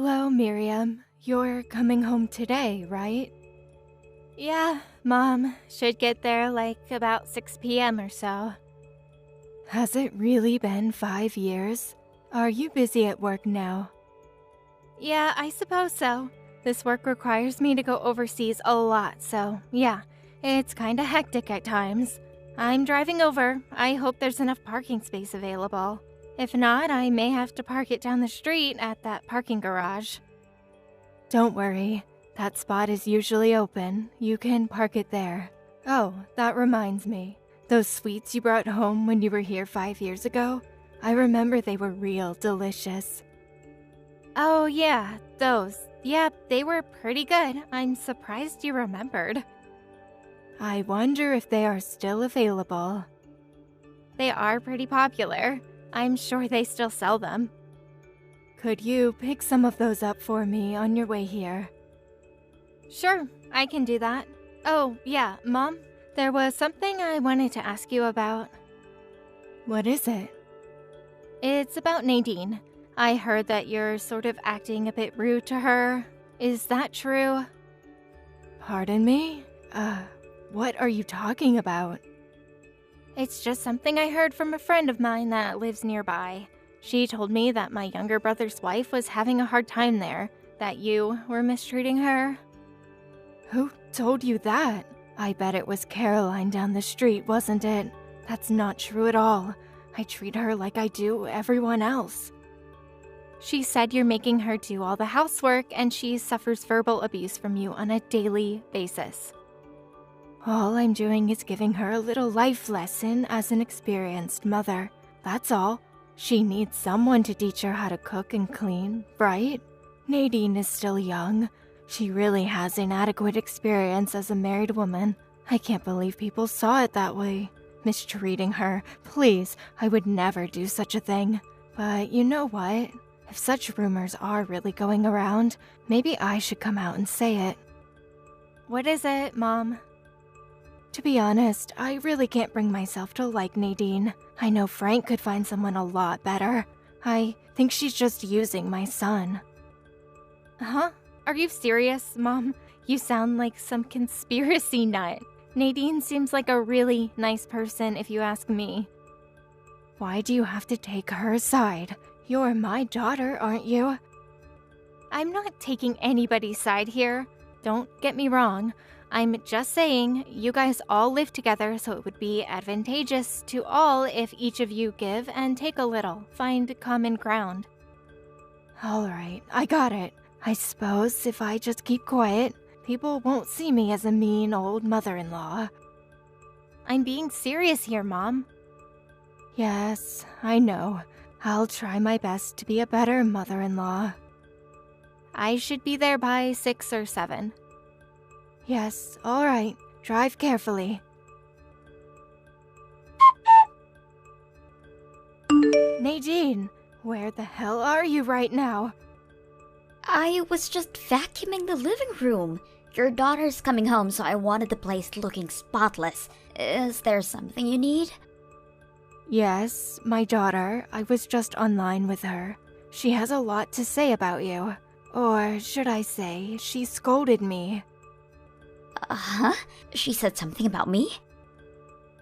Hello, Miriam. You're coming home today, right? Yeah, Mom. Should get there like about 6 p.m. or so. Has it really been 5 years? Are you busy at work now? Yeah, I suppose so. This work requires me to go overseas a lot, so yeah, it's kinda hectic at times. I'm driving over. I hope there's enough parking space available. If not, I may have to park it down the street at that parking garage. Don't worry. That spot is usually open. You can park it there. Oh, that reminds me. Those sweets you brought home when you were here 5 years ago? I remember they were real delicious. Oh yeah, those. Yeah, they were pretty good. I'm surprised you remembered. I wonder if they are still available. They are pretty popular. I'm sure they still sell them. Could you pick some of those up for me on your way here? Sure, I can do that. Oh, yeah, Mom, there was something I wanted to ask you about. What is it? It's about Nadine. I heard that you're sort of acting a bit rude to her. Is that true? Pardon me? What are you talking about? It's just something I heard from a friend of mine that lives nearby. She told me that my younger brother's wife was having a hard time there, that you were mistreating her. Who told you that? I bet it was Caroline down the street, wasn't it? That's not true at all. I treat her like I do everyone else. She said you're making her do all the housework and she suffers verbal abuse from you on a daily basis. All I'm doing is giving her a little life lesson as an experienced mother. That's all. She needs someone to teach her how to cook and clean, right? Nadine is still young. She really has inadequate experience as a married woman. I can't believe people saw it that way. Mistreating her. Please, I would never do such a thing. But you know what? If such rumors are really going around, maybe I should come out and say it. What is it, Mom? To be honest, I really can't bring myself to like Nadine. I know Frank could find someone a lot better. I think she's just using my son. Huh? Are you serious, Mom? You sound like some conspiracy nut. Nadine seems like a really nice person if you ask me. Why do you have to take her side? You're my daughter, aren't you? I'm not taking anybody's side here. Don't get me wrong. I'm just saying, you guys all live together, so it would be advantageous to all if each of you give and take a little, find common ground. Alright, I got it. I suppose if I just keep quiet, people won't see me as a mean old mother-in-law. I'm being serious here, Mom. Yes, I know. I'll try my best to be a better mother-in-law. I should be there by 6 or 7. Yes, all right. Drive carefully. Nadine, where the hell are you right now? I was just vacuuming the living room. Your daughter's coming home, so I wanted the place looking spotless. Is there something you need? Yes, my daughter. I was just online with her. She has a lot to say about you. Or should I say, she scolded me. Uh-huh? She said something about me?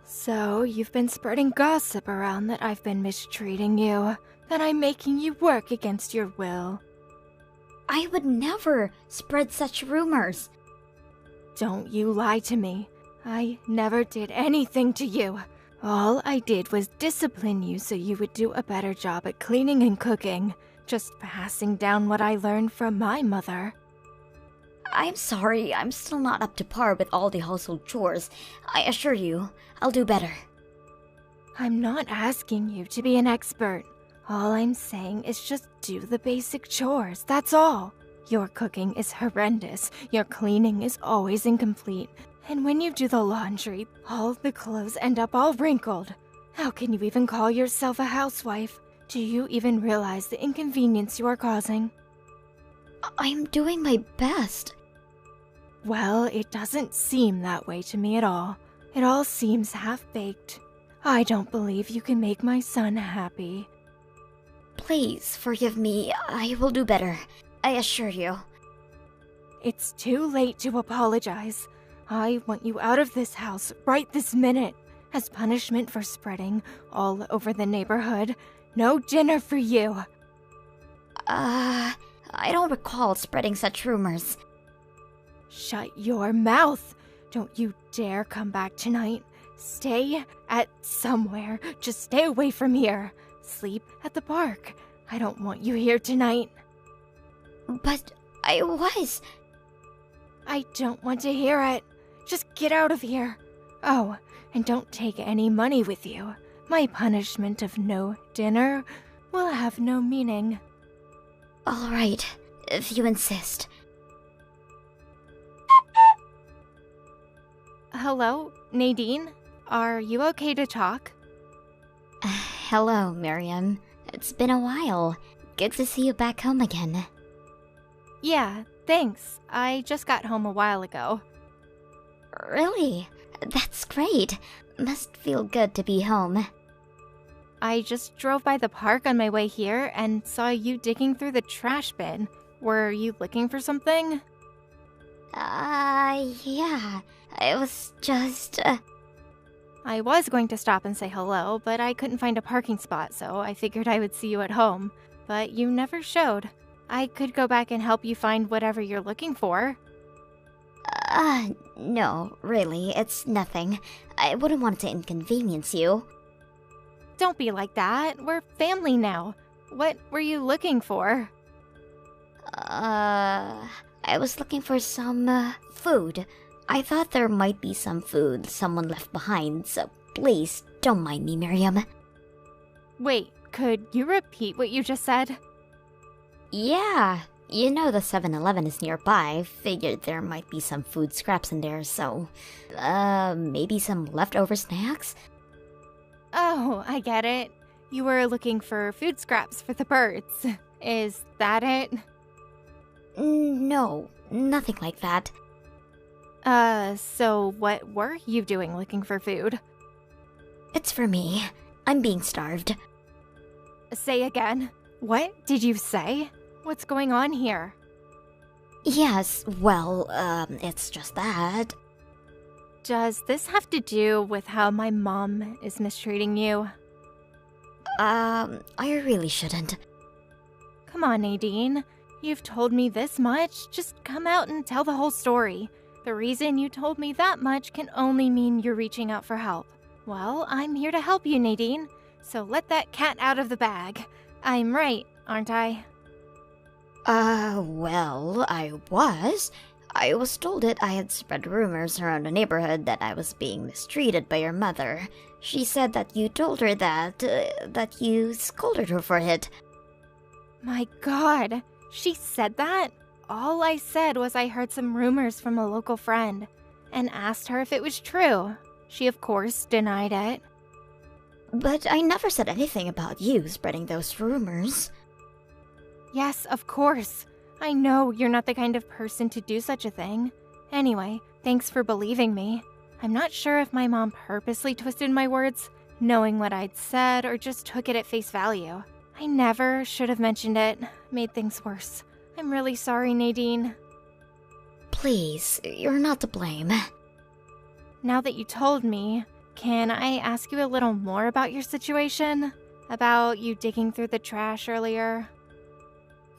So, you've been spreading gossip around that I've been mistreating you, that I'm making you work against your will. I would never spread such rumors. Don't you lie to me. I never did anything to you. All I did was discipline you so you would do a better job at cleaning and cooking, just passing down what I learned from my mother. I'm sorry, I'm still not up to par with all the household chores. I assure you, I'll do better. I'm not asking you to be an expert. All I'm saying is just do the basic chores, that's all. Your cooking is horrendous, your cleaning is always incomplete, and when you do the laundry, all the clothes end up all wrinkled. How can you even call yourself a housewife? Do you even realize the inconvenience you are causing? I'm doing my best. Well, it doesn't seem that way to me at all. It all seems half-baked. I don't believe you can make my son happy. Please forgive me. I will do better. I assure you. It's too late to apologize. I want you out of this house right this minute, as punishment for spreading all over the neighborhood. No dinner for you. I don't recall spreading such rumors. Shut your mouth. Don't you dare come back tonight. Stay at somewhere. Just stay away from here. Sleep at the park. I don't want you here tonight. But I was. I don't want to hear it. Just get out of here. Oh, and don't take any money with you. My punishment of no dinner will have no meaning. All right, if you insist. Hello, Nadine? Are you okay to talk? Hello, Miriam. It's been a while. Good to see you back home again. Yeah, thanks. I just got home a while ago. Really? That's great. Must feel good to be home. I just drove by the park on my way here and saw you digging through the trash bin. Were you looking for something? Yeah. I was just, I was going to stop and say hello, but I couldn't find a parking spot, so I figured I would see you at home. But you never showed. I could go back and help you find whatever you're looking for. No, really, it's nothing. I wouldn't want to inconvenience you. Don't be like that. We're family now. What were you looking for? I was looking for some, food. I thought there might be some food someone left behind, so please don't mind me, Miriam. Wait, could you repeat what you just said? Yeah, you know the 7-Eleven is nearby. Figured there might be some food scraps in there, so, maybe some leftover snacks? Oh, I get it. You were looking for food scraps for the birds. Is that it? No, nothing like that. So what were you doing looking for food? It's for me. I'm being starved. Say again. What did you say? What's going on here? Yes, well, it's just that. Does this have to do with how my mom is mistreating you? I really shouldn't. Come on, Nadine. You've told me this much. Just come out and tell the whole story. The reason you told me that much can only mean you're reaching out for help. Well, I'm here to help you, Nadine. So let that cat out of the bag. I'm right, aren't I? Well, I was. I was told that I had spread rumors around the neighborhood that I was being mistreated by your mother. She said that you told her that you scolded her for it. My God, she said that? All I said was I heard some rumors from a local friend and asked her if it was true. She, of course, denied it. But I never said anything about you spreading those rumors. Yes, of course. I know you're not the kind of person to do such a thing. Anyway, thanks for believing me. I'm not sure if my mom purposely twisted my words, knowing what I'd said, or just took it at face value. I never should have mentioned it. Made things worse. I'm really sorry, Nadine. Please, you're not to blame. Now that you told me, can I ask you a little more about your situation? About you digging through the trash earlier?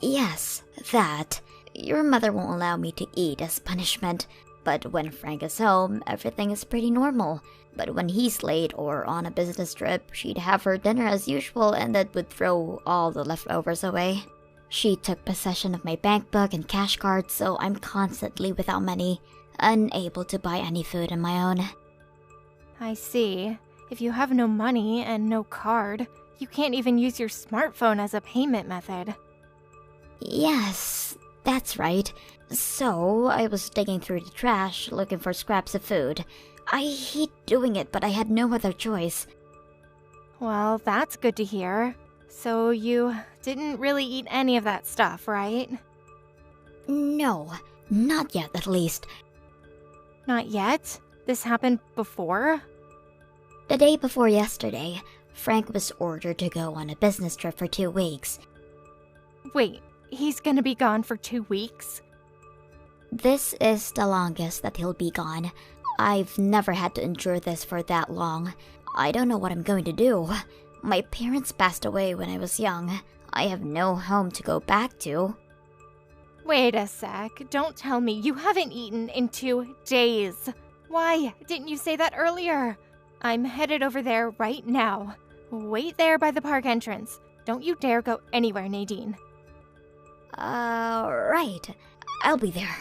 Yes, that. Your mother won't allow me to eat as punishment, but when Frank is home, everything is pretty normal. But when he's late or on a business trip, she'd have her dinner as usual and then would throw all the leftovers away. She took possession of my bank book and cash card, so I'm constantly without money, unable to buy any food on my own. I see. If you have no money and no card, you can't even use your smartphone as a payment method. Yes, that's right. So, I was digging through the trash looking for scraps of food. I hate doing it, but I had no other choice. Well, that's good to hear. So you didn't really eat any of that stuff, right? No, not yet at least. Not yet? This happened before? The day before yesterday, Frank was ordered to go on a business trip for 2 weeks. Wait, he's gonna be gone for 2 weeks? This is the longest that he'll be gone. I've never had to endure this for that long. I don't know what I'm going to do. My parents passed away when I was young. I have no home to go back to. Wait a sec. Don't tell me you haven't eaten in 2 days. Why didn't you say that earlier? I'm headed over there right now. Wait there by the park entrance. Don't you dare go anywhere, Nadine. Right. I'll be there.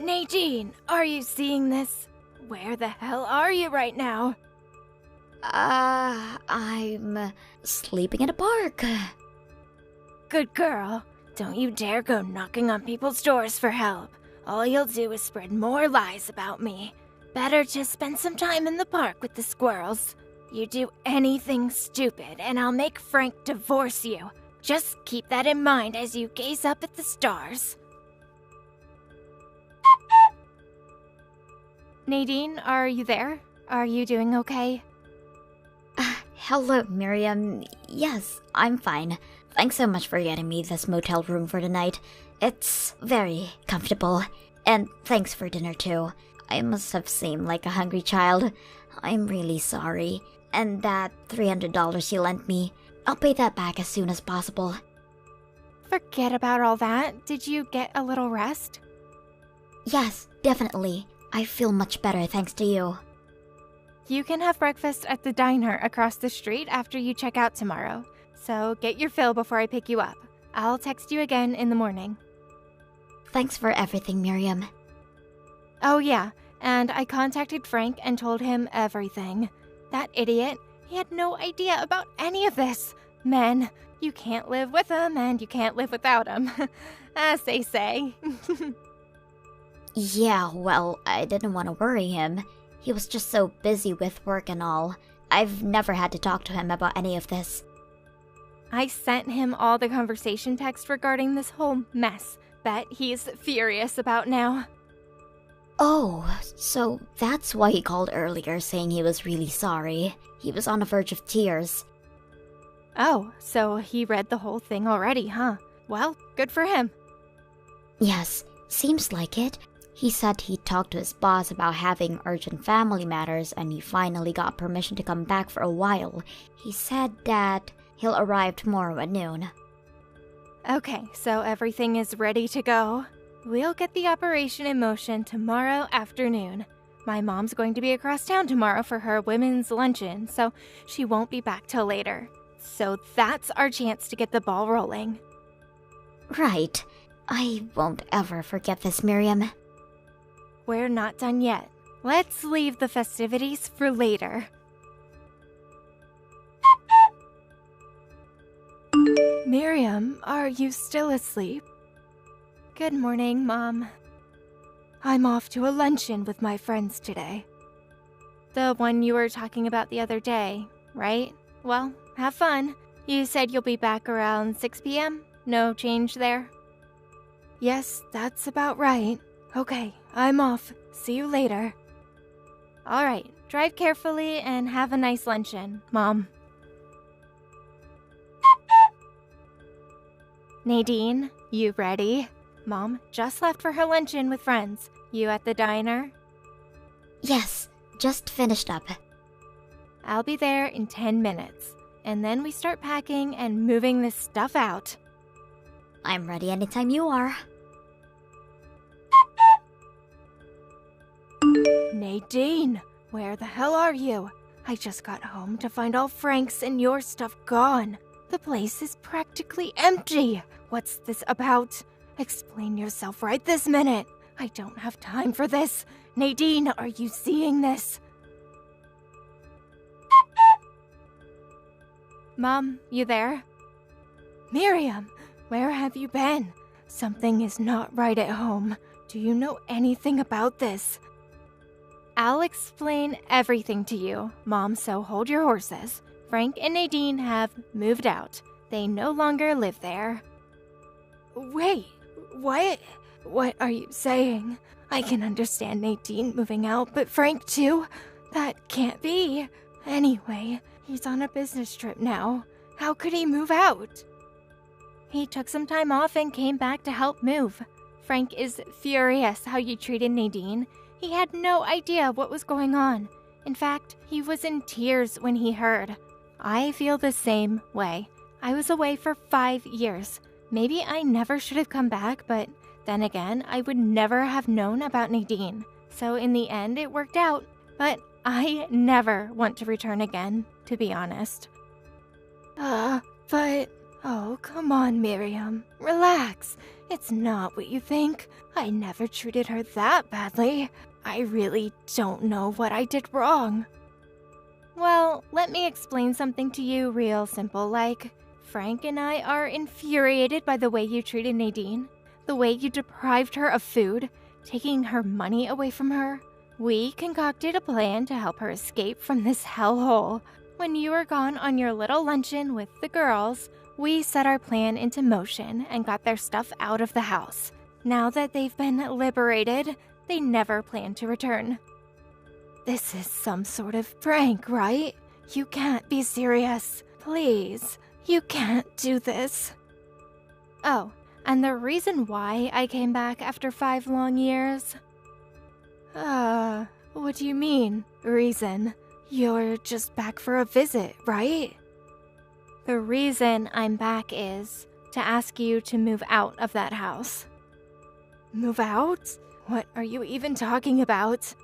Nadine, are you seeing this? Where the hell are you right now? I'm sleeping in a park. Good girl. Don't you dare go knocking on people's doors for help. All you'll do is spread more lies about me. Better just spend some time in the park with the squirrels. You do anything stupid and I'll make Frank divorce you. Just keep that in mind as you gaze up at the stars. Nadine, are you there? Are you doing okay? Hello, Miriam. Yes, I'm fine. Thanks so much for getting me this motel room for the night. It's very comfortable. And thanks for dinner too. I must have seemed like a hungry child. I'm really sorry. And that $300 you lent me, I'll pay that back as soon as possible. Forget about all that. Did you get a little rest? Yes, definitely. I feel much better thanks to you. You can have breakfast at the diner across the street after you check out tomorrow. So get your fill before I pick you up. I'll text you again in the morning. Thanks for everything, Miriam. Oh yeah, and I contacted Frank and told him everything. That idiot, he had no idea about any of this. Men, you can't live with them and you can't live without them, as they say. Yeah, well, I didn't want to worry him. He was just so busy with work and all. I've never had to talk to him about any of this. I sent him all the conversation text regarding this whole mess that he's furious about now. Oh, so that's why he called earlier saying he was really sorry. He was on the verge of tears. Oh, so he read the whole thing already, huh? Well, good for him. Yes, seems like it. He said he talked to his boss about having urgent family matters and he finally got permission to come back for a while. He said that he'll arrive tomorrow at noon. Okay, so everything is ready to go. We'll get the operation in motion tomorrow afternoon. My mom's going to be across town tomorrow for her women's luncheon, so she won't be back till later. So that's our chance to get the ball rolling. Right. I won't ever forget this, Miriam. We're not done yet. Let's leave the festivities for later. Miriam, are you still asleep? Good morning, Mom. I'm off to a luncheon with my friends today. The one you were talking about the other day, right? Well, have fun. You said you'll be back around 6 p.m.? No change there? Yes, that's about right. Okay, I'm off. See you later. All right, drive carefully and have a nice luncheon, Mom. Nadine, you ready? Mom just left for her luncheon with friends. You at the diner? Yes, just finished up. I'll be there in 10 minutes. And then we start packing and moving this stuff out. I'm ready anytime you are. Nadine, where the hell are you? I just got home to find all Frank's and your stuff gone. The place is practically empty. What's this about? Explain yourself right this minute. I don't have time for this. Nadine, are you seeing this? Mom, you there? Miriam, where have you been? Something is not right at home. Do you know anything about this? I'll explain everything to you, Mom, so hold your horses. Frank and Nadine have moved out. They no longer live there. Wait, what? What are you saying? I can understand Nadine moving out, but Frank too? That can't be. Anyway, He's on a business trip now. How could he move out? He took some time off and came back to help move. Frank is furious how you treated Nadine. He had no idea what was going on. In fact, he was in tears when he heard. I feel the same way. I was away for 5 years. Maybe I never should have come back, but then again, I would never have known about Nadine. So in the end, it worked out. But I never want to return again, to be honest. Oh, come on, Miriam. Relax. It's not what you think. I never treated her that badly. I really don't know what I did wrong. Well, let me explain something to you real simple, like Frank and I are infuriated by the way you treated Nadine, the way you deprived her of food, taking her money away from her. We concocted a plan to help her escape from this hellhole. When you were gone on your little luncheon with the girls, we set our plan into motion and got their stuff out of the house. Now that they've been liberated, they never plan to return. This is some sort of prank, right? You can't be serious. Please, you can't do this. Oh, and the reason why I came back after 5 long years? What do you mean, reason? You're just back for a visit, right? The reason I'm back is to ask you to move out of that house. Move out? What are you even talking about?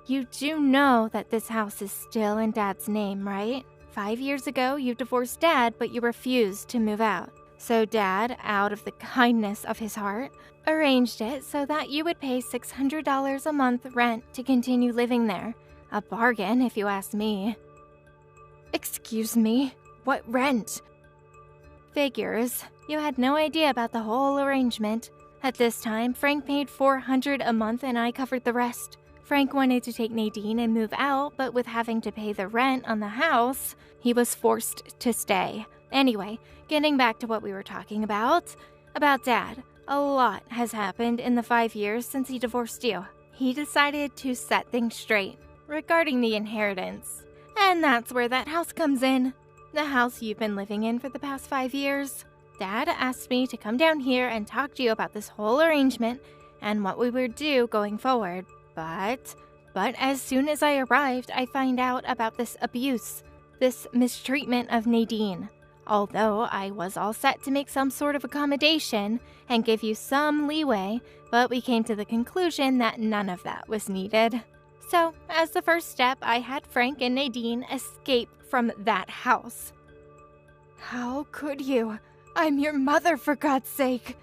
You do know that this house is still in Dad's name, right? 5 years ago, you divorced Dad, but you refused to move out. So Dad, out of the kindness of his heart, arranged it so that you would pay $600 a month rent to continue living there. A bargain, if you ask me. Excuse me? What rent? Figures. You had no idea about the whole arrangement. At this time, Frank paid $400 a month and I covered the rest. Frank wanted to take Nadine and move out, but with having to pay the rent on the house, he was forced to stay. Anyway, getting back to what we were talking about Dad. A lot has happened in the 5 years since he divorced you. He decided to set things straight regarding the inheritance. And that's where that house comes in. The house you've been living in for the past 5 years. Dad asked me to come down here and talk to you about this whole arrangement and what we would do going forward. But as soon as I arrived, I find out about this abuse, this mistreatment of Nadine. Although I was all set to make some sort of accommodation and give you some leeway, but we came to the conclusion that none of that was needed. So, as the first step, I had Frank and Nadine escape from that house. How could you? I'm your mother, for God's sake.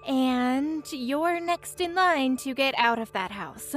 And you're next in line to get out of that house.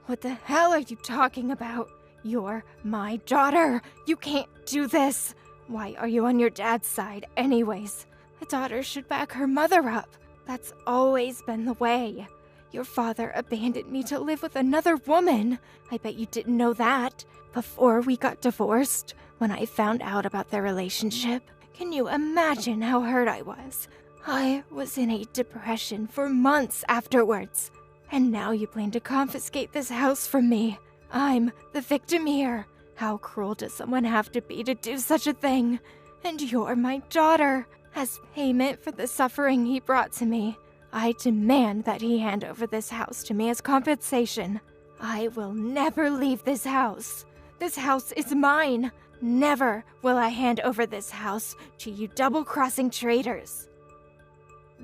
What the hell are you talking about? You're my daughter. You can't do this. Why are you on your dad's side anyways? A daughter should back her mother up. That's always been the way. Your father abandoned me to live with another woman. I bet you didn't know that. Before we got divorced, when I found out about their relationship, can you imagine how hurt I was? I was in a depression for months afterwards. And now you plan to confiscate this house from me. I'm the victim here. How cruel does someone have to be to do such a thing? And you're my daughter. As payment for the suffering he brought to me, I demand that he hand over this house to me as compensation. I will never leave this house. This house is mine. Never will I hand over this house to you double-crossing traitors.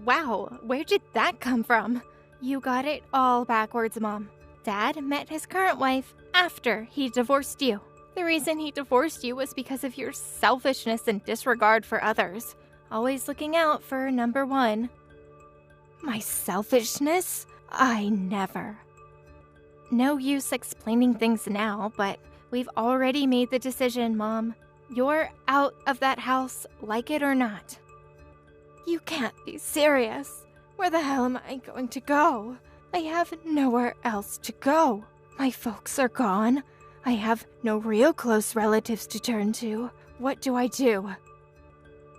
Wow, where did that come from? You got it all backwards, Mom. Dad met his current wife after he divorced you. The reason he divorced you was because of your selfishness and disregard for others. Always looking out for number one. My selfishness? I never. No use explaining things now, but we've already made the decision, Mom. You're out of that house, like it or not. You can't be serious. Where the hell am I going to go? I have nowhere else to go. My folks are gone. I have no real close relatives to turn to. What do I do?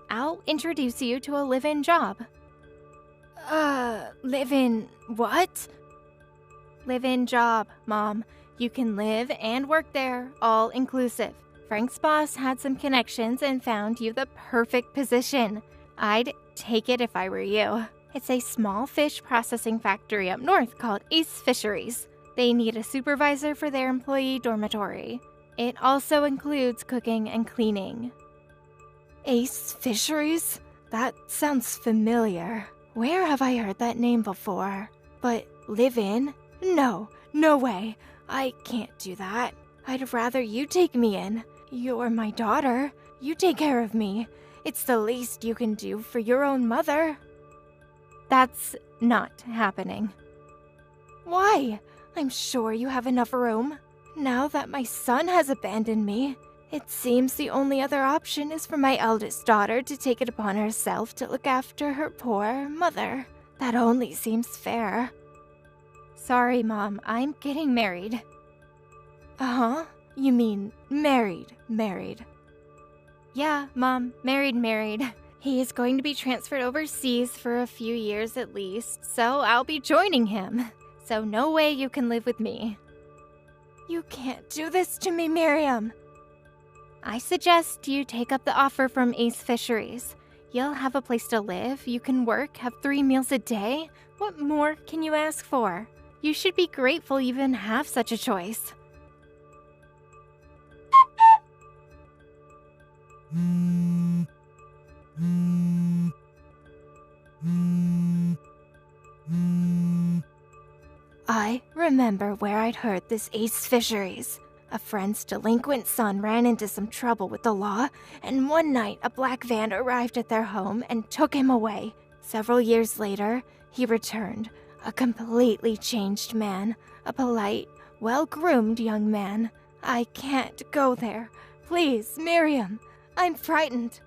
I'll introduce you to a live-in job. Live-in what? Live-in job, Mom. You can live and work there, all inclusive. Frank's boss had some connections and found you the perfect position. I'd take it if I were you. It's a small fish processing factory up north called Ace Fisheries. They need a supervisor for their employee dormitory. It also includes cooking and cleaning. Ace Fisheries? That sounds familiar. Where have I heard that name before? But live in? No way. I can't do that. I'd rather you take me in. You're my daughter. You take care of me. It's the least you can do for your own mother. That's not happening. Why? I'm sure you have enough room. Now that my son has abandoned me, it seems the only other option is for my eldest daughter to take it upon herself to look after her poor mother. That only seems fair. Sorry, Mom, I'm getting married. Uh-huh? You mean married. Yeah, Mom, married. He is going to be transferred overseas for a few years at least, so I'll be joining him. So no way you can live with me. You can't do this to me, Miriam. I suggest you take up the offer from Ace Fisheries. You'll have a place to live, you can work, have 3 meals a day. What more can you ask for? You should be grateful you even have such a choice. I remember where I'd heard this Ace Fisheries. A friend's delinquent son ran into some trouble with the law, and one night a black van arrived at their home and took him away. Several years later, he returned, a completely changed man, a polite, well-groomed young man. I can't go there. Please, Miriam, I'm frightened.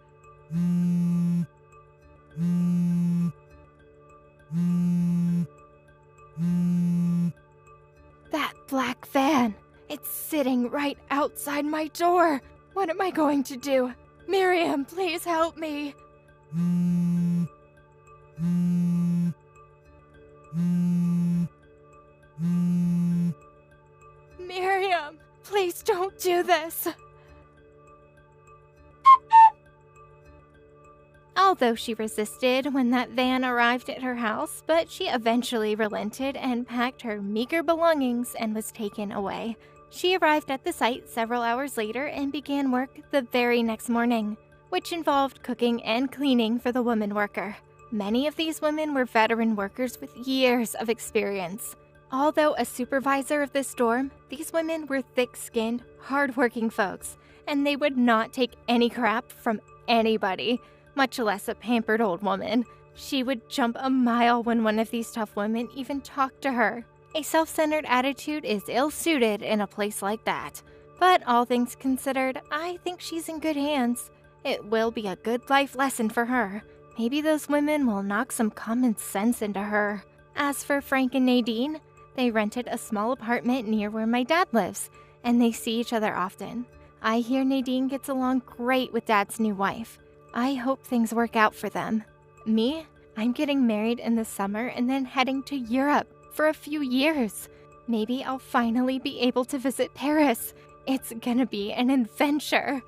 That black van. It's sitting right outside my door. What am I going to do? Miriam, please help me. Miriam, please don't do this. Although she resisted when that van arrived at her house, but she eventually relented and packed her meager belongings and was taken away. She arrived at the site several hours later and began work the very next morning, which involved cooking and cleaning for the woman worker. Many of these women were veteran workers with years of experience. Although a supervisor of this dorm, these women were thick-skinned, hard-working folks, and they would not take any crap from anybody, much less a pampered old woman. She would jump a mile when one of these tough women even talked to her. A self-centered attitude is ill-suited in a place like that. But all things considered, I think she's in good hands. It will be a good life lesson for her. Maybe those women will knock some common sense into her. As for Frank and Nadine, they rented a small apartment near where my dad lives, and they see each other often. I hear Nadine gets along great with Dad's new wife. I hope things work out for them. Me? I'm getting married in the summer and then heading to Europe for a few years. Maybe I'll finally be able to visit Paris. It's gonna be an adventure.